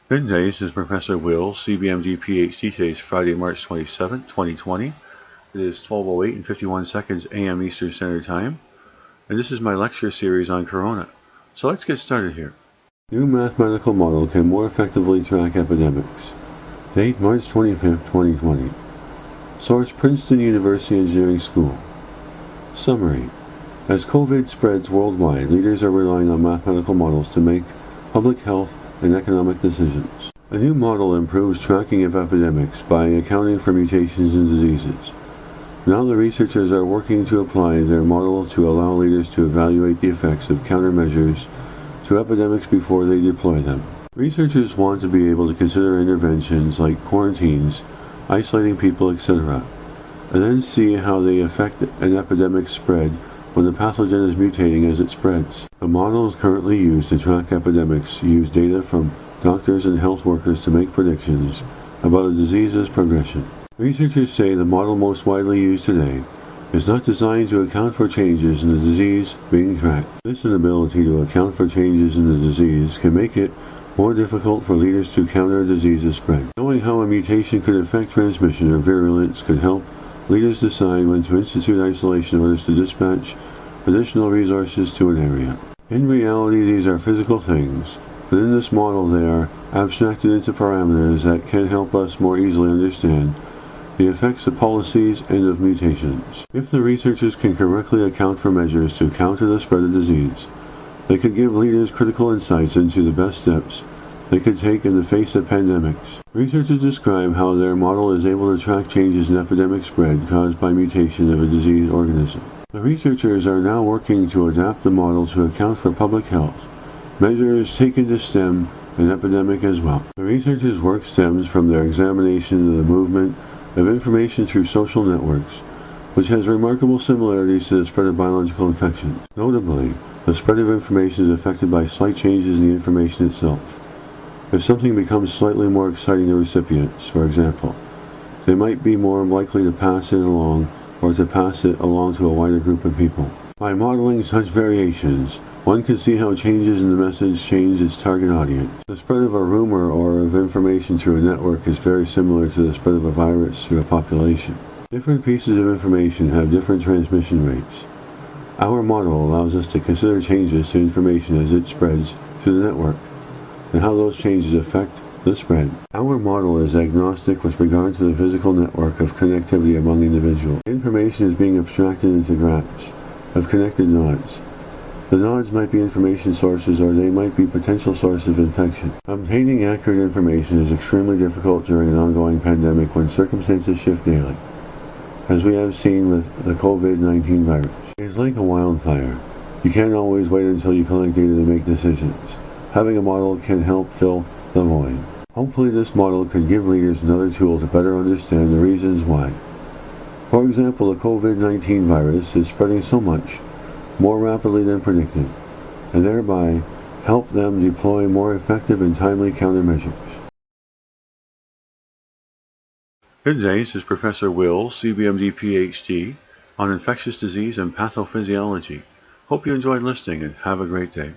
Good day, this is Professor Will, CBMD PhD. Today is Friday, March 27, 2020. It is 12:08 and 51 seconds a.m. Eastern Standard Time, and this is my lecture series on Corona. So let's get started here. New mathematical model can more effectively track epidemics. Date March 25, 2020. Source Princeton University Engineering School. Summary. As COVID spreads worldwide, leaders are relying on mathematical models to make public health and economic decisions. A new model improves tracking of epidemics by accounting for mutations in diseases. Now the researchers are working to apply their model to allow leaders to evaluate the effects of countermeasures to epidemics before they deploy them. Researchers want to be able to consider interventions like quarantines, isolating people, etc., and then see how they affect an epidemic spread when the pathogen is mutating as it spreads. The models currently used to track epidemics use data from doctors and health workers to make predictions about a disease's progression. Researchers say the model most widely used today is not designed to account for changes in the disease being tracked. This inability to account for changes in the disease can make it more difficult for leaders to counter a disease's spread. Knowing how a mutation could affect transmission or virulence could help leaders decide when to institute isolation orders to dispatch additional resources to an area. In reality, these are physical things, but in this model they are abstracted into parameters that can help us more easily understand the effects of policies and of mutations. If the researchers can correctly account for measures to counter the spread of disease, they could give leaders critical insights into the best steps they could take in the face of pandemics. Researchers describe how their model is able to track changes in epidemic spread caused by mutation of a disease organism. The researchers are now working to adapt the model to account for public health measures taken to stem an epidemic as well. The researchers' work stems from their examination of the movement of information through social networks, which has remarkable similarities to the spread of biological infections. Notably, the spread of information is affected by slight changes in the information itself. If something becomes slightly more exciting to recipients, for example, they might be more likely to pass it along or to pass it along to a wider group of people. By modeling such variations, one can see how changes in the message change its target audience. The spread of a rumor or of information through a network is very similar to the spread of a virus through a population. Different pieces of information have different transmission rates. Our model allows us to consider changes to information as it spreads through the network, and how those changes affect the spread. Our model is agnostic with regard to the physical network of connectivity among individuals. Information is being abstracted into graphs of connected nodes. The nodes might be information sources or they might be potential sources of infection. Obtaining accurate information is extremely difficult during an ongoing pandemic when circumstances shift daily, as we have seen with the COVID-19 virus. It is like a wildfire. You can't always wait until you collect data to make decisions. Having a model can help fill the void. Hopefully this model could give leaders another tool to better understand the reasons why. For example, the COVID-19 virus is spreading so much more rapidly than predicted, and thereby help them deploy more effective and timely countermeasures. Good day, this is Professor Will, CBMD PhD, on infectious disease and pathophysiology. Hope you enjoyed listening and have a great day.